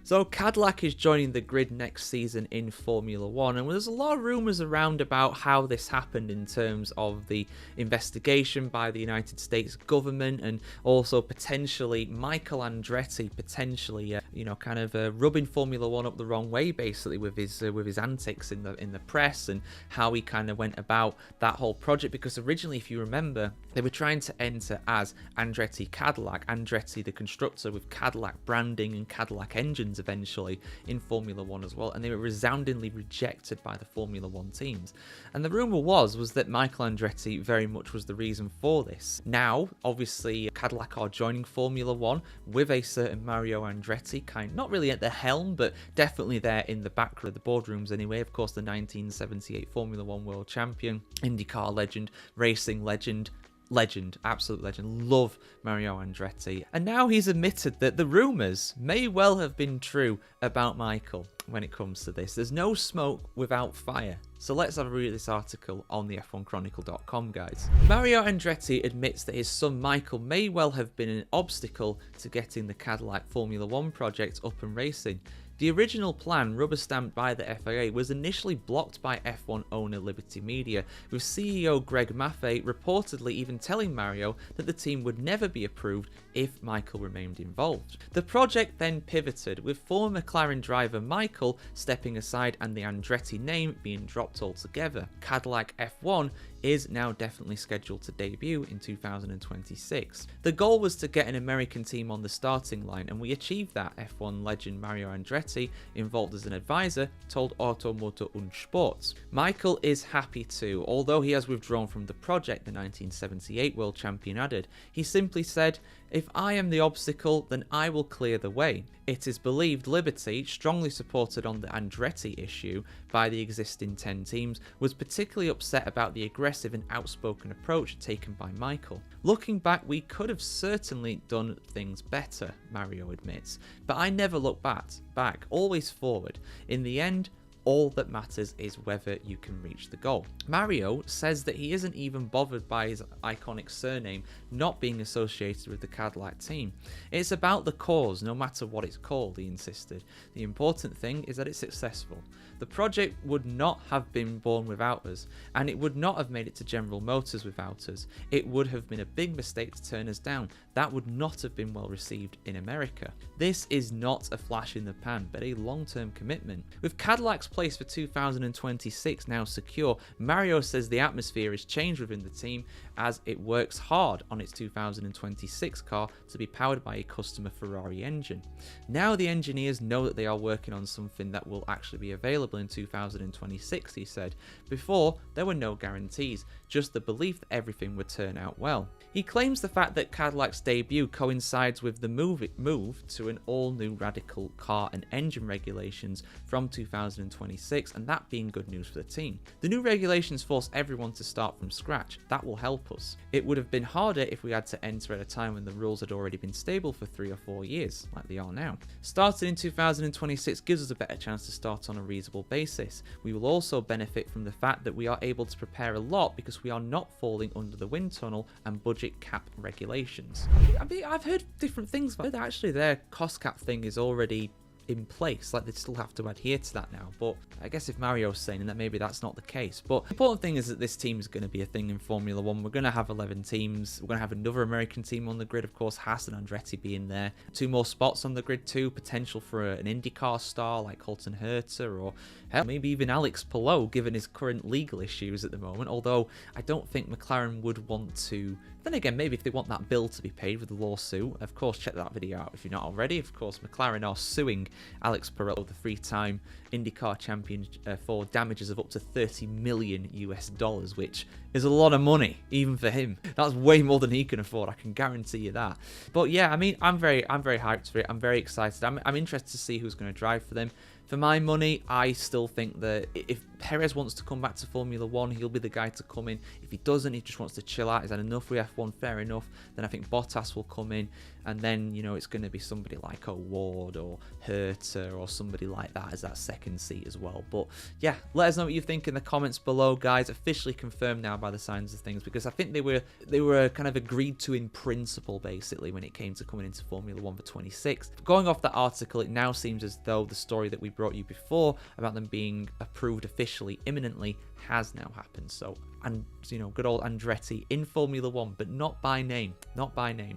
So Cadillac is joining the grid next season in Formula 1, and there's a lot of rumours around about how this happened in terms of the investigation by the United States government, and also potentially Michael Andretti potentially, rubbing Formula 1 up the wrong way, basically with his antics in the press, and how he kind of went about that whole project. Because originally, if you remember, they were trying to enter as Andretti Cadillac, Andretti the constructor, with Cadillac branding and Cadillac engines eventually in Formula 1 as well, and they were resoundingly rejected by the Formula 1 teams. And the rumour was that Michael Andretti very much was the reason for this. Now, obviously, Cadillac are joining Formula 1 with a certain Mario Andretti, not really at the helm, but definitely there in the back of the boardrooms anyway. Of course, the 1978 Formula 1 world champion, IndyCar legend, racing legend, absolute legend. Love Mario Andretti. And now he's admitted that the rumours may well have been true about Michael when it comes to this. There's no smoke without fire. So let's have a read of this article on the F1Chronicle.com, guys. Mario Andretti admits that his son Michael may well have been an obstacle to getting the Cadillac Formula 1 project up and racing. The original plan, rubber-stamped by the FIA, was initially blocked by F1 owner Liberty Media, with CEO Greg Maffei reportedly even telling Mario that the team would never be approved if Michael remained involved. The project then pivoted, with former McLaren driver Michael stepping aside and the Andretti name being dropped altogether. Cadillac F1 is now definitely scheduled to debut in 2026. The goal was to get an American team on the starting line, and we achieved that, F1 legend Mario Andretti, involved as an advisor, told Automotor und Sport. Michael is happy too, although he has withdrawn from the project, the 1978 world champion added. He simply said, "If I am the obstacle, then I will clear the way." It is believed Liberty, strongly supported on the Andretti issue by the existing 10 teams, was particularly upset about the aggressive and outspoken approach taken by Michael. "Looking back, we could have certainly done things better," Mario admits, "but I never look back, always forward. In the end, all that matters is whether you can reach the goal." Mario says that he isn't even bothered by his iconic surname not being associated with the Cadillac team. "It's about the cause, no matter what it's called," he insisted. "The important thing is that it's successful. The project would not have been born without us, and it would not have made it to General Motors without us. It would have been a big mistake to turn us down. That would not have been well received in America." This is not a flash in the pan, but a long-term commitment. With Cadillac's place for 2026 now secure, Mario says the atmosphere has changed within the team as it works hard on its 2026 car to be powered by a customer Ferrari engine. Now the engineers know that they are working on something that will actually be available in 2026, he said. Before, there were no guarantees, just the belief that everything would turn out well. He claims the fact that Cadillac's debut coincides with the move to an all-new radical car and engine regulations from 2026, and that being good news for the team. "The new regulations force everyone to start from scratch. That will help us. It would have been harder if we had to enter at a time when the rules had already been stable for 3 or 4 years, like they are now. Starting in 2026 gives us a better chance to start on a reasonable basis. We will also benefit from the fact that we are able to prepare a lot because we are not falling under the wind tunnel and budget cap regulations." I've heard different things, but actually their cost cap thing is already in place, like they still have to adhere to that now. But I guess if Mario's saying that, maybe that's not the case. But the important thing is that this team is going to be a thing in Formula 1. We're going to have 11 teams. We're going to have another American team on the grid, of course, Haas and Andretti being there. 2 more spots on the grid too, potential for an IndyCar star like Colton Herta, or hell, maybe even Alex Palou, given his current legal issues at the moment. Although I don't think McLaren would want to. Then again, maybe if they want that bill to be paid with the lawsuit, of course, check that video out if you're not already. Of course, McLaren are suing Alex Palou, the 3-time IndyCar champion, for damages of up to $30 million, which is a lot of money, even for him. That's way more than he can afford, I can guarantee you that. But yeah, I mean, I'm very hyped for it. I'm very excited. I'm interested to see who's going to drive for them. For my money, I still think that if Perez wants to come back to Formula 1, he'll be the guy to come in. If he doesn't, he just wants to chill out, he's had enough with F1, fair enough, then I think Bottas will come in, and then, you know, it's going to be somebody like Ward or Herter or somebody like that as that second seat as well. But yeah, let us know what you think in the comments below, guys. Officially confirmed now by the signs of things, because I think they were kind of agreed to in principle, basically, when it came to coming into Formula 1 for 26. Going off that article, it now seems as though the story that we brought you before about them being approved officially imminently has now happened. So, and you know, good old Andretti in Formula 1, but not by name,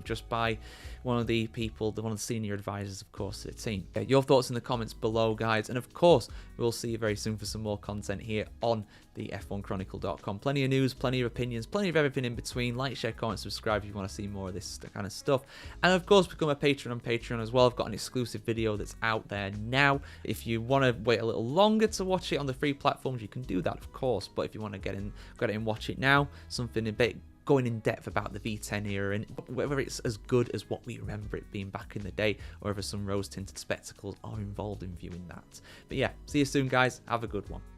just by one of the people, one of the senior advisors, of course, to the team. Your thoughts in the comments below, guys, and of course, we'll see you very soon for some more content here on the F1Chronicle.com. Plenty of news, plenty of opinions, plenty of everything in between. Like, share, comment, subscribe if you want to see more of this kind of stuff. And of course, become a patron on Patreon as well. I've got an exclusive video that's out there now. If you want to wait a little longer to watch it on the free platforms, you can do that, of course. But if you want to get in and watch it now, something a bit going in depth about the V10 era and whether it's as good as what we remember it being back in the day, or whether some rose-tinted spectacles are involved in viewing that. But yeah, see you soon, guys. Have a good one.